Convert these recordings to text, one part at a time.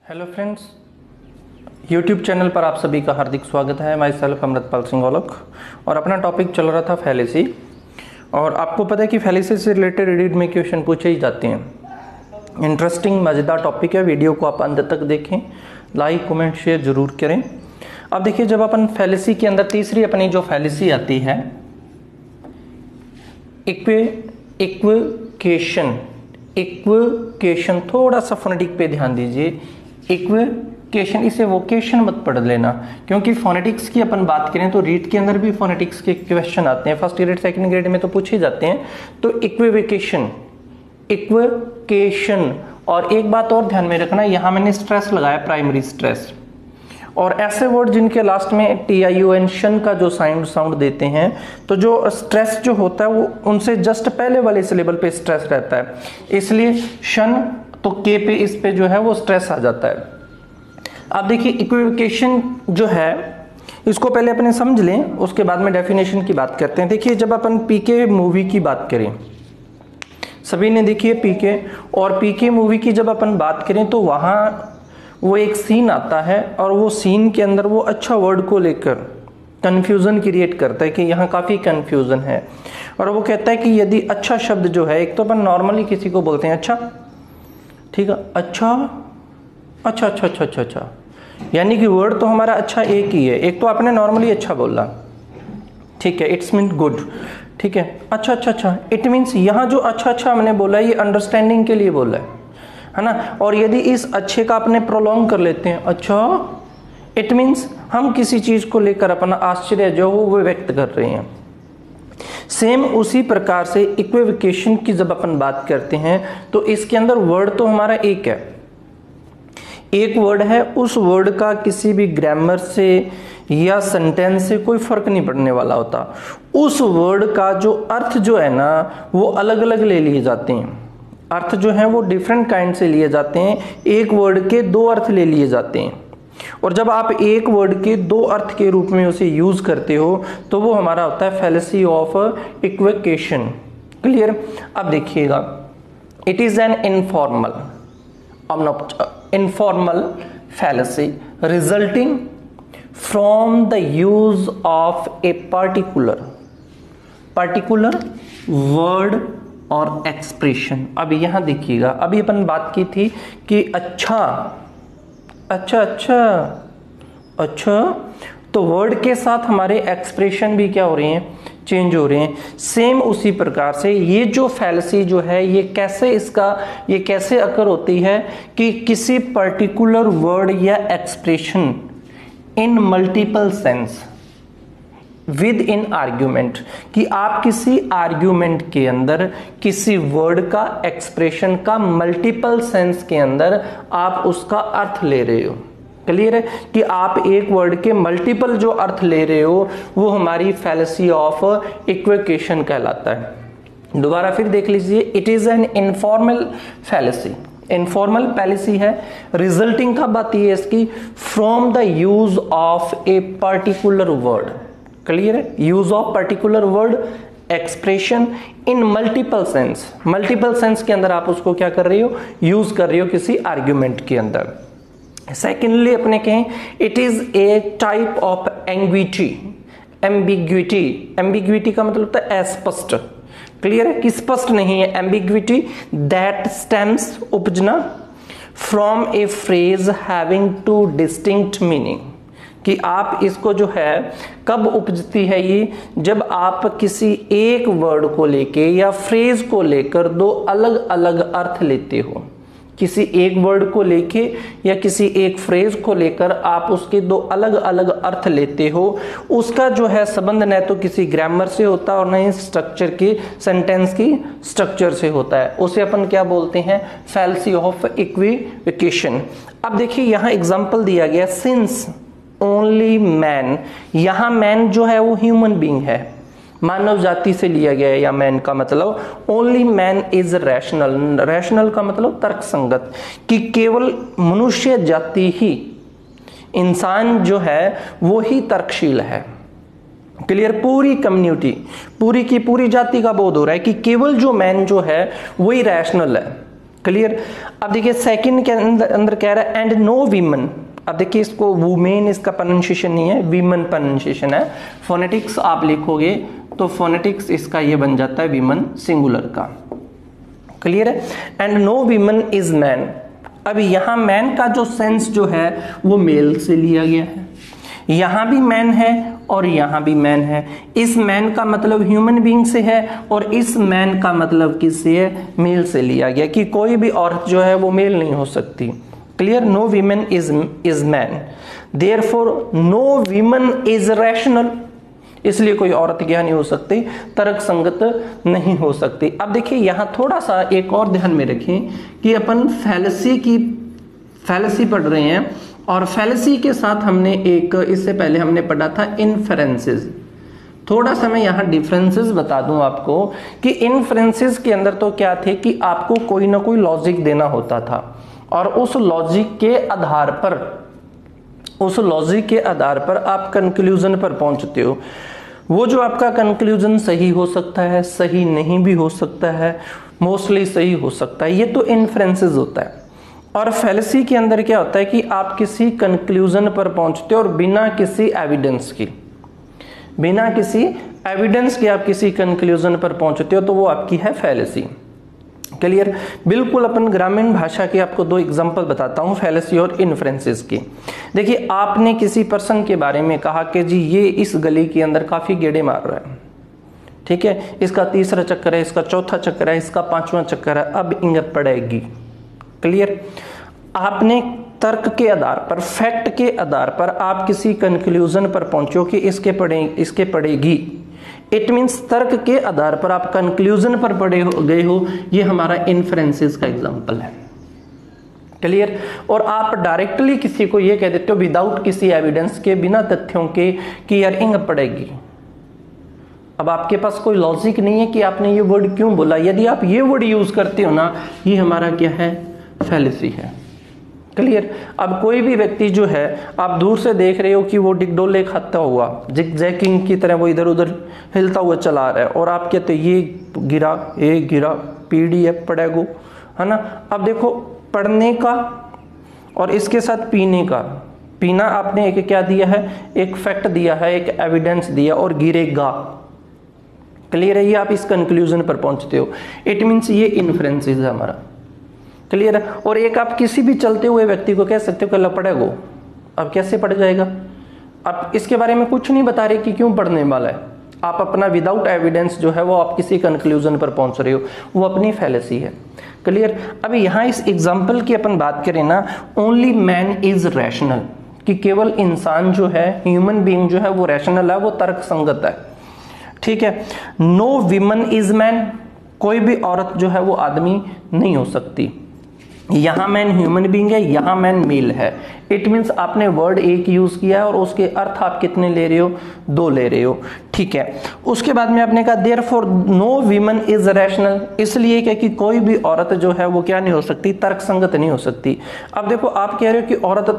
Hello friends, YouTube channel पर आप सभी का हार्दिक स्वागत है। माई सेल्फ अमृतपाल सिंह औलख और अपना टॉपिक चल रहा था फैलेसी। और आपको पता है कि फैलेसी से रिलेटेड रीड में क्वेश्चन पूछे ही जाते हैं। इंटरेस्टिंग मज़ेदार टॉपिक है। वीडियो को आप अंत तक देखें, लाइक कमेंट शेयर जरूर करें। अब देखिए, जब अपन फैलेसी के अंदर तीसरी अपनी जो फैलेसी आती है इक्वेकेशन, थोड़ा सा फोनेटिक पे ध्यान दीजिए। इक्वेकेशन, इसे वोकेशन मत पढ़ लेना, क्योंकि फोनेटिक्स की अपन बात करें तो रीट के अंदर भी फोनेटिक्स के क्वेश्चन आते हैं। फर्स्ट ग्रेड सेकंड ग्रेड में तो पूछे जाते हैं। तो इक्वेकेशन। और एक बात और ध्यान में रखना, यहां मैंने स्ट्रेस लगाया, प्राइमरी स्ट्रेस। और ऐसे वर्ड जिनके लास्ट में TION का जो साउंड देते हैं, तो जो स्ट्रेस जो होता है वो उनसे जस्ट पहले वाले सिलेबल पे स्ट्रेस रहता है, इसलिए शन तो के पे इस पे जो है वो स्ट्रेस आ जाता है। अब देखिए, इक्विवेकेशन जो है इसको पहले अपने समझ लें, उसके बाद में डेफिनेशन की बात करते हैं। देखिए, जब अपन पीके मूवी की बात करें, सभी ने देखिए पीके, और पीके मूवी की जब अपन बात करें तो वहां वो एक सीन आता है और वो सीन के अंदर वो अच्छा वर्ड को लेकर कंफ्यूजन क्रिएट करता है कि यहाँ काफी कंफ्यूजन है। और वो कहता है कि यदि अच्छा शब्द जो है, एक तो अपन नॉर्मली किसी को बोलते हैं अच्छा, ठीक है, अच्छा अच्छा अच्छा अच्छा अच्छा अच्छा, यानी कि वर्ड तो हमारा अच्छा एक ही है। एक तो आपने नॉर्मली अच्छा बोला, ठीक है, इट्स मीन गुड, ठीक है, अच्छा अच्छा अच्छा। इट मीन्स यहाँ जो अच्छा अच्छा हमने बोला है ये अंडरस्टैंडिंग के लिए बोला है ना। और यदि इस अच्छे का अपने प्रोलॉन्ग कर लेते हैं अच्छा, इट मीन्स हम किसी चीज को लेकर अपना आश्चर्य जो हो वो व्यक्त कर रहे हैं। सेम उसी प्रकार से इक्विवेकेशन की जब अपन बात करते हैं तो इसके अंदर वर्ड तो हमारा एक है, एक वर्ड है। उस वर्ड का किसी भी ग्रामर से या सेंटेंस से कोई फर्क नहीं पड़ने वाला होता। उस वर्ड का जो अर्थ जो है ना वो अलग अलग ले लिए जाते हैं। अर्थ जो है वो डिफरेंट काइंड से लिए जाते हैं। एक वर्ड के दो अर्थ ले लिए जाते हैं, और जब आप एक वर्ड के दो अर्थ के रूप में उसे यूज करते हो तो वो हमारा होता है फैलेसी ऑफ इक्विवेकेशन। क्लियर? अब देखिएगा, it is an informal fallacy resulting from the use of a particular word और एक्सप्रेशन। अब यहां देखिएगा, अभी अपन बात की थी कि अच्छा अच्छा अच्छा अच्छा, तो वर्ड के साथ हमारे एक्सप्रेशन भी क्या हो रहे हैं, चेंज हो रहे हैं। सेम उसी प्रकार से ये जो फैलेसी जो है ये कैसे अकर होती है कि किसी पर्टिकुलर वर्ड या expression in multiple sense with in argument, कि आप किसी आर्ग्यूमेंट के अंदर किसी वर्ड का, एक्सप्रेशन का मल्टीपल सेंस के अंदर आप उसका अर्थ ले रहे हो। क्लियर है कि आप एक वर्ड के मल्टीपल जो अर्थ ले रहे हो वो हमारी फैलेसी ऑफ इक्विवेकेशन कहलाता है। दोबारा फिर देख लीजिए, it is an informal fallacy. Informal fallacy है, रिजल्टिंग का बात ये है इसकी from the use of a particular word. Clear है? Use of particular word expression in multiple sense. Multiple sense के अंदर आप उसको क्या कर रहे हो, यूज कर रहे हो किसी आर्ग्यूमेंट के अंदर। सेकेंडली अपने कहें, it is a type of ambiguity का मतलब होता है अस्पष्ट। क्लियर है कि स्पष्ट नहीं है, एम्बिग्विटी दैट स्टेम्स, उपजना, from a phrase having two distinct meaning, कि आप इसको जो है कब उपजती है ये, जब आप किसी एक वर्ड को लेके या फ्रेज को लेकर दो अलग अलग अर्थ लेते हो। किसी एक वर्ड को लेके या किसी एक फ्रेज को लेकर आप उसके दो अलग अलग अर्थ लेते हो, उसका जो है संबंध न तो किसी ग्रामर से होता और न ही स्ट्रक्चर की, सेंटेंस की स्ट्रक्चर से होता है। उसे अपन क्या बोलते हैं, फैलेसी ऑफ इक्विवेकेशन। अब देखिए यहां एग्जांपल दिया गया, सिंस ओनली मैन, यहां मैन जो है वो ह्यूमन बीइंग है, मानव जाति से लिया गया है। या मैन का मतलब only man is rational, rational का मतलब तर्कसंगत, कि केवल मनुष्य जाति ही, इंसान जो है वो ही तर्कशील है। क्लियर? पूरी कम्युनिटी, पूरी की पूरी जाति का बोध हो रहा है कि केवल जो मैन जो है वही रैशनल है, क्लियर। अब देखिए सेकंड के अंदर कह रहा है एंड नो वीमन। अब देखिए इसको वुमेन इसका प्रोनाउंसिएशन नहीं है, वीमन प्रोनाउंसिएशन है। फोनेटिक्स आप लिखोगे तो फोनेटिक्स इसका ये बन जाता है वीमन सिंगुलर का। क्लियर है। And no women is man. अब यहां मैन का जो सेंस जो है वो मेल से लिया गया है, यहां भी मैन है और यहां भी मैन है। इस मैन का मतलब ह्यूमन बीइंग से है और इस मैन का मतलब किससे है, मेल से लिया गया, कि कोई भी औरत जो है वो मेल नहीं हो सकती। Clear. No women is man, therefore no women is rational. इसलिए कोई औरत क्या नहीं हो सकती, तर्क संगत नहीं हो सकती। अब देखिए यहां थोड़ा सा एक और ध्यान में रखें कि अपन फैलेसी पढ़ रहे हैं और फैलेसी के साथ हमने एक इससे पहले हमने पढ़ा था इनफरेंसेस। थोड़ा सा मैं यहाँ डिफरेंसेस बता दूं आपको कि इनफरेंसेस के अंदर तो क्या थे कि आपको कोई ना कोई लॉजिक देना होता था और उस लॉजिक के आधार पर आप कंक्लूजन पर पहुंचते हो। वो जो आपका कंक्लूजन सही हो सकता है, सही नहीं भी हो सकता है, मोस्टली सही हो सकता है, ये तो इनफरेंसेस होता है। और फैलेसी के अंदर क्या होता है कि आप किसी कंक्लूजन पर पहुंचते हो और बिना किसी एविडेंस के आप किसी कंक्लूजन पर पहुंचते हो, तो वो आपकी है फैलेसी। क्लियर। बिल्कुल अपन ग्रामीण भाषा के आपको दो एग्जांपल बताता हूं फैलेसी और इनफ्रेंसेस के। देखिए आपने किसी पर्सन के बारे में कहा कि जी ये इस गली के अंदर काफी गेड़े मार रहा है, ठीक है, इसका तीसरा चक्कर है, इसका चौथा चक्कर है, इसका पांचवा चक्कर है, अब इंगत पड़ेगी। क्लियर। आपने तर्क के आधार पर, फैक्ट के आधार पर आप किसी कंक्लूजन पर पहुंचो कि इसके पड़ेगी। इट मींस तर्क के आधार पर आप कंक्लूजन पर गए हो, ये हमारा इनफरेंसेस का एग्जांपल है। क्लियर। और आप डायरेक्टली किसी को ये कह देते हो विदाउट किसी एविडेंस के, बिना तथ्यों के, कि यार इंग पड़ेगी। अब आपके पास कोई लॉजिक नहीं है कि आपने ये वर्ड क्यों बोला। यदि आप ये वर्ड यूज करते हो ना, ये हमारा क्या है, फैलेसी है। क्लियर। अब कोई भी व्यक्ति जो है आप दूर से देख रहे हो कि वो डिगडोले खाता हुआ जिगजैगिंग की तरह वो इधर उधर हिलता हुआ चला रहा है और आप कहते ये गिरा PDF पड़ेगो, है ना। अब देखो पढ़ने का और इसके साथ पीने का, पीना आपने एक क्या दिया है, एक फैक्ट दिया है, एक एविडेंस दिया, और गिरेगा। क्लियर है। ये आप इस कंक्लूजन पर पहुंचते हो, इट मींस ये इनफ्रेंसेस है हमारा। क्लियर है। और एक आप किसी भी चलते हुए व्यक्ति को कह सकते हो कि पड़ेगो, अब कैसे पड़ जाएगा, आप इसके बारे में कुछ नहीं बता रहे कि क्यों पढ़ने वाला है, आप अपना विदाउट एविडेंस जो है वो आप किसी कंक्लूजन पर पहुंच रहे हो, वो अपनी फैलेसी है। क्लियर। अब यहाँ इस एग्जाम्पल की अपन बात करें ना, ओनली मैन इज रैशनल, कि केवल इंसान जो है, ह्यूमन बीइंग जो है वो रैशनल है, वो तर्क संगत है। ठीक है। नो विमन इज मैन, कोई भी औरत जो है वो आदमी नहीं हो सकती। यहां मैन ह्यूमन बीइंग है, यहां मैन मेल है। इट मींस आपने वर्ड एक यूज किया है और उसके अर्थ आप कितने ले रहे हो, दो ले रहे हो। ठीक है। उसके बाद में आपने कहा therefore no women is rational, इसलिए क्या कि कोई भी औरत जो है वो क्या नहीं हो सकती, तर्क संगत नहीं हो सकती। अब देखो आप कह रहे हो कि औरत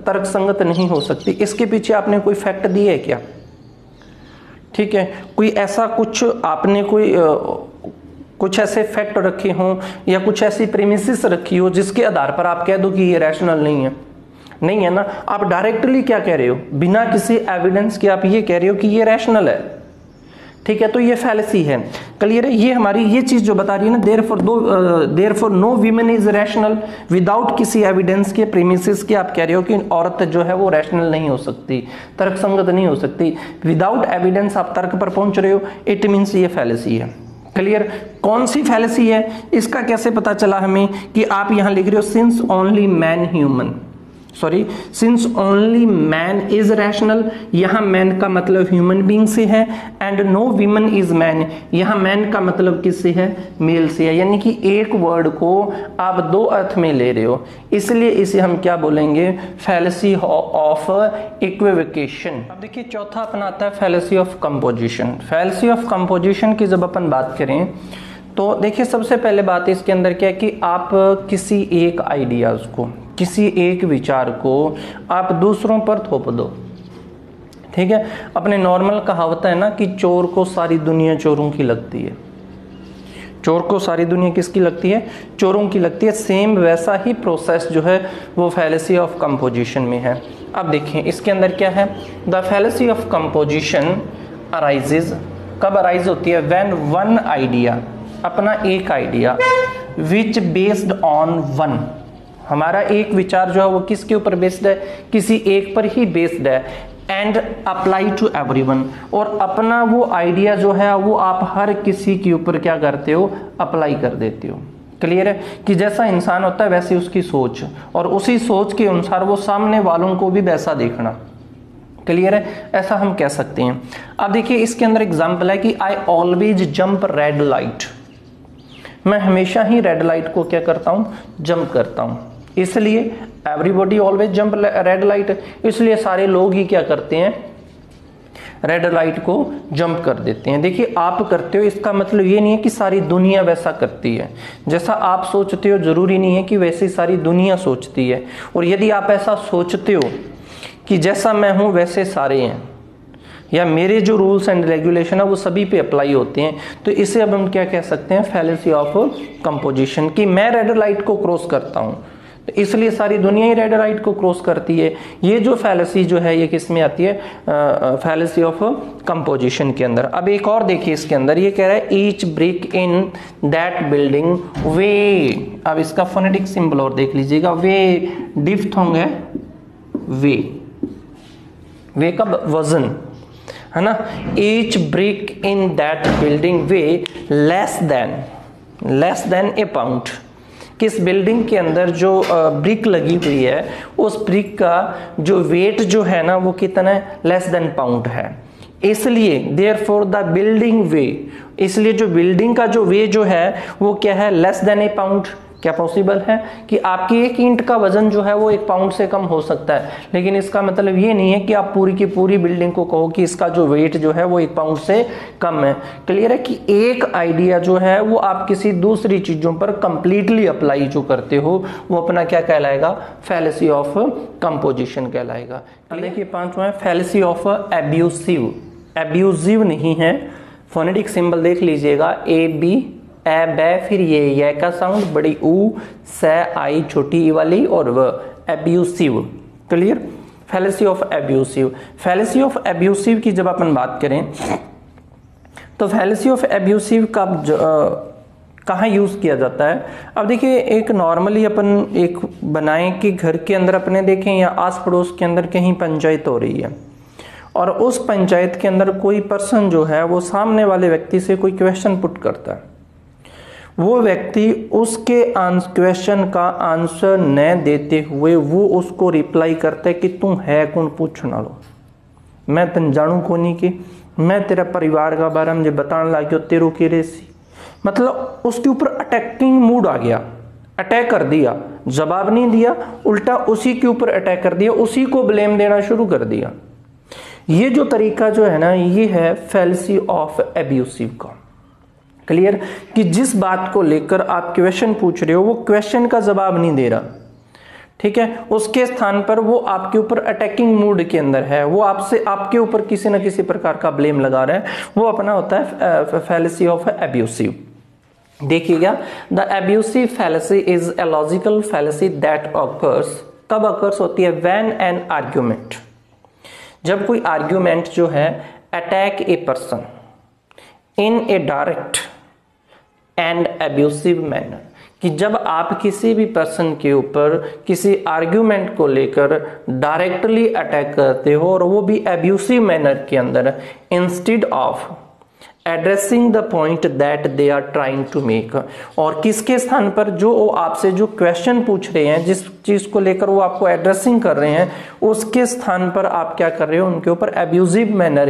तर्क संगत नहीं हो सकती, इसके पीछे आपने कोई फैक्ट दिया है क्या? ठीक है। कोई ऐसा कुछ आपने कुछ ऐसे फैक्ट रखे हों या कुछ ऐसी प्रीमिसेस रखी हो जिसके आधार पर आप कह दो कि ये रैशनल नहीं है ना। आप डायरेक्टली क्या कह रहे हो, बिना किसी एविडेंस के आप ये कह रहे हो कि ये रैशनल है। ठीक है। तो ये फैलेसी है। क्लियर है। ये हमारी ये चीज जो बता रही है ना, therefore no women is rational, without किसी एविडेंस के, प्रीमिसेस के आप कह रहे हो कि औरत जो है वो रैशनल नहीं हो सकती, तर्कसंगत नहीं हो सकती। विदाउट एविडेंस आप तर्क पर पहुंच रहे हो, इट मीन्स ये फैलेसी है। क्लियर। कौन सी फैलेसी है, इसका कैसे पता चला हमें कि आप यहां लिख रहे हो since only man is rational, यहां मैन का मतलब ह्यूमन बीइंग से है, and no women is man, यहां मैन का मतलब किससे है, मेल से है। यानी कि एक वर्ड को आप दो अर्थ में ले रहे हो, इसलिए इसे हम क्या बोलेंगे, फैलेसी ऑफ इक्विवोकेशन। अब देखिए चौथा अपना आता है fallacy of composition. Fallacy of composition की जब अपन बात करें तो देखिए सबसे पहले बात इसके अंदर क्या है कि आप किसी एक आइडियाज को, किसी एक विचार को आप दूसरों पर थोप दो। ठीक है। अपने नॉर्मल कहावत है ना कि चोर को सारी दुनिया चोरों की लगती है, चोर को सारी दुनिया किसकी लगती है? चोरों की लगती है। सेम वैसा ही प्रोसेस जो है वो फैलेसी ऑफ कंपोजिशन में है। अब देखिए इसके अंदर क्या है, the fallacy of composition arises, कब अराइज होती है? व्हेन वन आइडिया, अपना एक idea, which based on one, हमारा एक विचार जो है वो किसके ऊपर बेस्ड है? किसी एक पर ही बेस्ड है, एंड अप्लाई टू एवरीवन, और अपना वो आइडिया जो है वो आप हर किसी के ऊपर क्या करते हो? अप्लाई कर देते हो। क्लियर है कि जैसा इंसान होता है वैसी उसकी सोच, और उसी सोच के अनुसार वो सामने वालों को भी वैसा देखना। क्लियर है, ऐसा हम कह सकते हैं। अब देखिए इसके अंदर एग्जांपल है कि I always jump red light, मैं हमेशा ही रेड लाइट को क्या करता हूं? जंप करता हूं। इसलिए everybody always jump red light, इसलिए सारे लोग ही क्या करते हैं? रेड लाइट को जंप कर देते हैं। देखिए आप करते हो, इसका मतलब ये नहीं है कि सारी दुनिया वैसा करती है। जैसा आप सोचते हो जरूरी नहीं है कि वैसे सारी दुनिया सोचती है। और यदि आप ऐसा सोचते हो कि जैसा मैं हूं वैसे सारे हैं, या मेरे जो रूल्स एंड रेगुलेशन है वो सभी पे अप्लाई होते हैं, तो इसे अब हम क्या कह सकते हैं? फैलेसी ऑफ कंपोजिशन, कि मैं रेड लाइट को क्रॉस करता हूं तो इसलिए सारी दुनिया ही रेड लाइट को क्रॉस करती है। ये जो फैलेसी जो है ये किस में आती है? फैलेसी ऑफ कंपोजिशन के अंदर। अब एक और देखिए इसके अंदर, ये कह रहा है each brick in that building way, अब इसका फोनेटिक सिंबल और देख लीजिएगा, वे डिफ्थोंग है, वे का वजन है ना। Each brick in that building way less than A pound, किस बिल्डिंग के अंदर जो ब्रिक लगी हुई है उस ब्रिक का जो वेट जो है ना वो कितना है? लेस देन पाउंड है। इसलिए देयरफॉर द बिल्डिंग वे, इसलिए जो बिल्डिंग का जो वे जो है वो क्या है? लेस देन ए पाउंड। क्या पॉसिबल है कि आपकी एक ईंट का वजन जो है वो 1 पाउंड से कम हो सकता है, लेकिन इसका मतलब ये नहीं है कि आप पूरी की पूरी बिल्डिंग को कहो कि इसका जो वेट जो है वो 1 पाउंड से कम है। क्लियर है कि एक आइडिया जो है वो आप किसी दूसरी चीजों पर कंप्लीटली अप्लाई जो करते हो वो अपना क्या कहलाएगा? फैलेसी ऑफ कंपोजिशन कहलाएगा। देखिए पांचवा है फैलेसी ऑफ एब्यूसिव। एब्यूसिव नहीं है, फोनेटिक सिंबल देख लीजिएगा, ए बी ए बै, फिर ये का साउंड बड़ी ऊ, से आई छोटी ई वाली, और व, abusive. Clear, fallacy of abusive. Fallacy of abusive की जब अपन बात करें तो फैलेसी ऑफ एब्यूसिव का कहाँ यूज किया जाता है? अब देखिए एक नॉर्मली अपन एक बनाएं कि घर के अंदर अपने देखें या आस पड़ोस के अंदर कहीं पंचायत हो रही है, और उस पंचायत के अंदर कोई पर्सन जो है वो सामने वाले व्यक्ति से कोई क्वेश्चन पुट करता है, वो व्यक्ति उसके क्वेश्चन का आंसर न देते हुए वो उसको रिप्लाई करता है कि तू है कौन पूछना लो, मैं तन जानू कोनी की, मैं तेरा परिवार का बारे में बताने लग गया तेरू की रेसी। मतलब उसके ऊपर अटैकिंग मूड आ गया, अटैक कर दिया, जवाब नहीं दिया, उल्टा उसी के ऊपर अटैक कर दिया, उसी को ब्लेम देना शुरू कर दिया। ये जो तरीका जो है ना ये है फैलेसी ऑफ एब्यूसिव का। क्लियर, कि जिस बात को लेकर आप क्वेश्चन पूछ रहे हो वो क्वेश्चन का जवाब नहीं दे रहा, ठीक है, उसके स्थान पर वो आपके ऊपर अटैकिंग मूड के अंदर है, वो आपसे आपके ऊपर किसी न किसी प्रकार का ब्लेम लगा रहा है, वो अपना होता है फैलेसी ऑफ एब्यूसिव। देखिएगा, the abusive fallacy is a logical fallacy that occurs, कब ऑकर्स होती है? व्हेन एन आर्ग्यूमेंट, जब कोई आर्ग्यूमेंट जो है attack a person in A direct and abusive manner, कि जब आप किसी भी पर्सन के ऊपर किसी आर्ग्यूमेंट को लेकर डायरेक्टली अटैक करते हो और वो भी एब्यूसिव मैनर के अंदर, instead of addressing the point that they are trying to make, और किसके स्थान पर जो आपसे जो क्वेश्चन पूछ रहे हैं, जिस चीज को लेकर वो आपको एड्रेसिंग कर रहे हैं, उसके स्थान पर आप क्या कर रहे हो? उनके ऊपर एब्यूसिव मैनर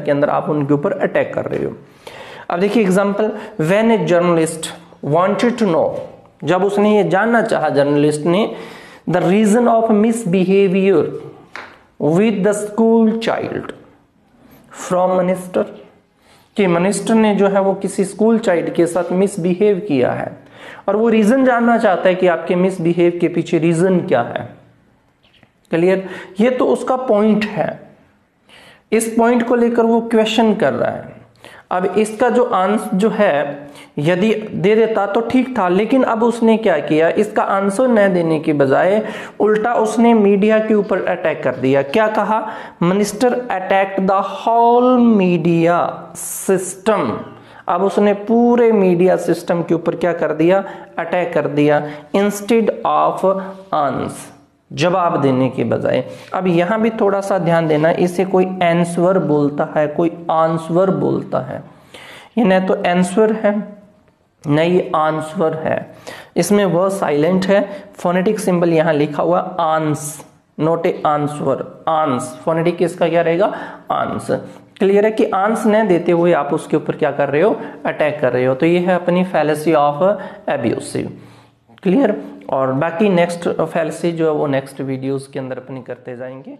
के अंदर आप उनके ऊपर अटैक कर रहे हो। अब देखिए example, when a journalist wanted to know, जब उसने ये जानना चाहा जर्नलिस्ट ने, the reason of misbehaviour with the school child from minister, कि मिनिस्टर ने जो है वो किसी स्कूल चाइल्ड के साथ मिसबिहेव किया है और वो रीजन जानना चाहता है कि आपके मिसबिहेव के पीछे रीजन क्या है। क्लियर, ये तो उसका पॉइंट है, इस पॉइंट को लेकर वो क्वेश्चन कर रहा है। अब इसका जो आंसर जो है यदि दे देता तो ठीक था, लेकिन अब उसने क्या किया, इसका आंसर न देने के बजाय उल्टा उसने मीडिया के ऊपर अटैक कर दिया। क्या कहा, minister attacked the whole media system. अब उसने पूरे मीडिया सिस्टम के ऊपर क्या कर दिया, अटैक कर दिया, इंस्टेड ऑफ आंसर, जवाब देने के बजाय। अब यहां भी थोड़ा सा ध्यान देना, इसे कोई आंसर बोलता है, कोई आंसर बोलता है, ये न तो आंसर है न ये आंसर है, इसमें वह साइलेंट है। फोनेटिक सिंबल यहां लिखा हुआ आंस, नोट ए आंसर, आंस, फोनेटिक इसका क्या रहेगा, आंस। क्लियर है कि आंस न देते हुए आप उसके ऊपर क्या कर रहे हो, अटैक कर रहे हो। तो ये है अपनी फैलेसी ऑफ एब्यूसिव। क्लियर। और बाकी नेक्स्ट फैलेसी जो है वो नेक्स्ट वीडियोस के अंदर अपनी करते जाएंगे।